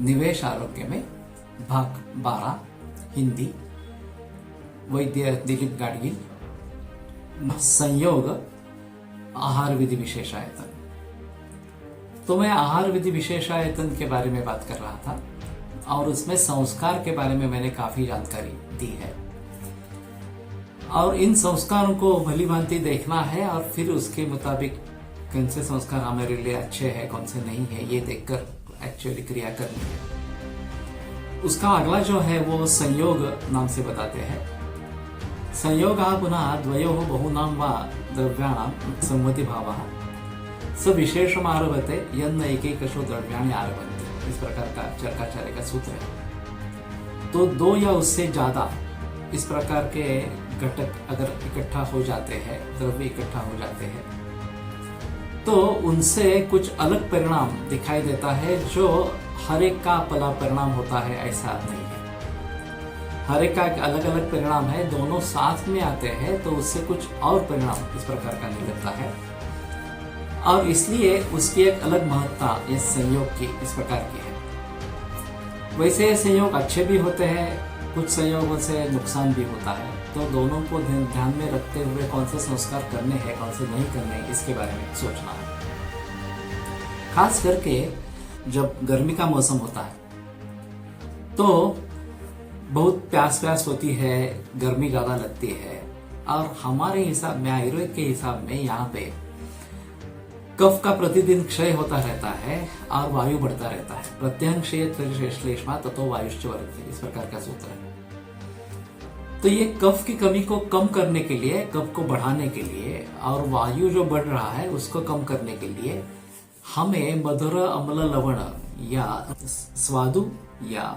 निवेश आरोग्य में भाग 12 हिंदी वैद्य दिलीप गाडगिल संयोग आहार विधि विशेषायतन। तो मैं आहार विधि विशेषायतन के बारे में बात कर रहा था और उसमें संस्कार के बारे में मैंने काफी जानकारी दी है और इन संस्कारों को भली भांति देखना है और फिर उसके मुताबिक कौन से संस्कार हमारे लिए अच्छे हैं कौन से नहीं है ये देखकर एक्चुअली क्रिया करनी है। उसका अगला जो है वो संयोग नाम से बताते हैं। संयोग पुनः द्वयोः बहुनां वा द्रव्याणां संवति भावः स विशेषम आरभते यन्न एकैकशो द्रव्याणि आरभन्ते। इस प्रकार का चरकाचार्य का सूत्र है। तो दो या उससे ज्यादा इस प्रकार के घटक अगर इकट्ठा हो जाते हैं, द्रव्य इकट्ठा हो जाते हैं, तो उनसे कुछ अलग परिणाम दिखाई देता है जो हर एक का पला परिणाम होता है ऐसा नहीं है। हर एक का अलग अलग परिणाम है, दोनों साथ में आते हैं तो उससे कुछ और परिणाम इस प्रकार का निकलता है और इसलिए उसकी एक अलग महत्ता इस संयोग की इस प्रकार की है। वैसे संयोग अच्छे भी होते हैं, कुछ संयोगों से नुकसान भी होता है, तो दोनों को ध्यान में रखते हुए कौन से संस्कार करने हैं कौन से नहीं करने इसके बारे में सोचना है। खास करके जब गर्मी का मौसम होता है तो बहुत प्यास होती है, गर्मी ज्यादा लगती है और हमारे हिसाब में आयुर्वेद के हिसाब में यहाँ पे कफ का प्रतिदिन क्षय होता रहता है और वायु बढ़ता रहता है। प्रत्यंग श्लेष्मा ततो वायुश्च वर्धते, इस प्रकार का सूत्र है। तो ये कफ की कमी को कम करने के लिए, कफ को बढ़ाने के लिए और वायु जो बढ़ रहा है उसको कम करने के लिए हमें मधुर अम्ल लवण या स्वादु या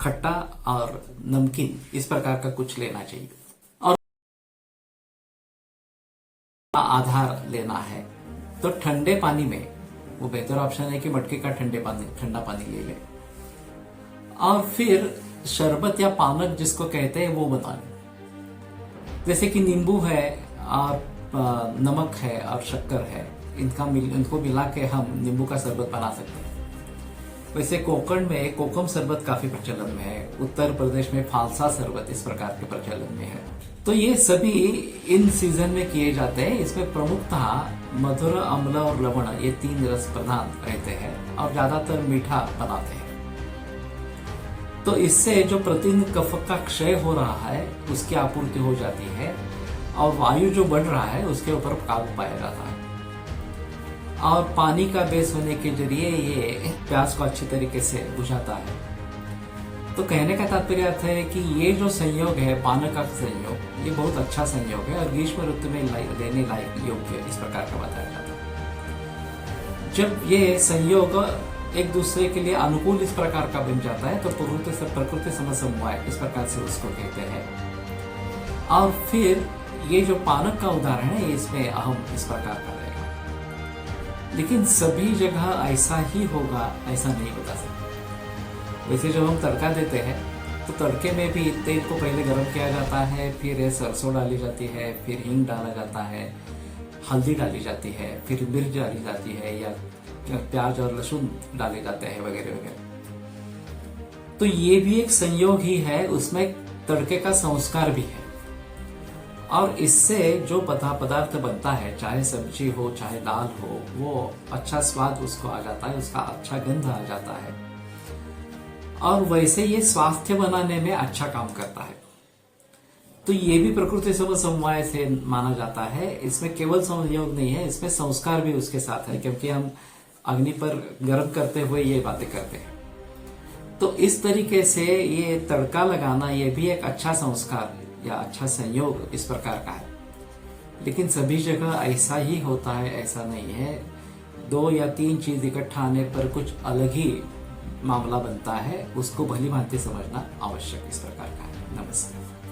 खट्टा और नमकीन इस प्रकार का कुछ लेना चाहिए और आधार लेना है। तो ठंडे पानी में वो बेहतर ऑप्शन है कि मटके का ठंडा पानी ले ले और फिर शरबत या पानक जिसको कहते हैं वो बना लें। जैसे कि नींबू है और नमक है और शक्कर है, इनको मिला के हम नींबू का शरबत बना सकते हैं। वैसे कोकण में कोकम शरबत काफी प्रचलन में है, उत्तर प्रदेश में फालसा शरबत इस प्रकार के प्रचलन में है। तो ये सभी इन सीजन में किए जाते हैं। इसमें प्रमुखतः मधुर अम्ल और लवण ये तीन रस प्रधान रहते हैं और ज्यादातर मीठा बनाते हैं। तो इससे जो प्रतिदिन कफ का क्षय हो रहा है उसकी आपूर्ति हो जाती है और वायु जो बढ़ रहा है उसके ऊपर काबू पाया जाता है और पानी का बेस होने के जरिए ये प्यास को अच्छी तरीके से बुझाता है। तो कहने का तात्पर्य अर्थ है कि ये जो संयोग है पानक का संयोग ये बहुत अच्छा संयोग है और ग्रीष्म ऋतु में लेने लायक योग्य इस प्रकार का बताया जाता है। जब ये संयोग एक दूसरे के लिए अनुकूल इस प्रकार का बन जाता है तो प्रकृति समसमवाय इस प्रकार से उसको कहते हैं। और फिर ये जो पानक का उदाहरण है इसमें अहम इस प्रकार का रहेगा, लेकिन सभी जगह ऐसा ही होगा ऐसा नहीं बता सकते। वैसे जब हम तड़का देते हैं तो तड़के में भी तेल को पहले गर्म किया जाता है, फिर सरसों डाली जाती है, फिर हींग डाला जाता है, हल्दी डाली जाती है, फिर मिर्च डाली जाती है या प्याज और लहसुन डाले जाते हैं वगैरह वगैरह। तो ये भी एक संयोग ही है, उसमें तड़के का संस्कार भी है और इससे जो पदार्थ बनता है चाहे सब्जी हो चाहे दाल हो वो अच्छा स्वाद उसको आ जाता है, उसका अच्छा गंध आ जाता है और वैसे ये स्वास्थ्य बनाने में अच्छा काम करता है। तो ये भी प्रकृति समवाय से माना जाता है। इसमें केवल संयोग नहीं है, इसमें संस्कार भी उसके साथ है क्योंकि हम अग्नि पर गर्म करते हुए ये बातें करते हैं। तो इस तरीके से ये तड़का लगाना ये भी एक अच्छा संस्कार या अच्छा संयोग इस प्रकार का है, लेकिन सभी जगह ऐसा ही होता है ऐसा नहीं है। दो या तीन चीज इकट्ठा आने पर कुछ अलग ही मामला बनता है, उसको भली भांति समझना आवश्यक इस प्रकार का है। नमस्कार।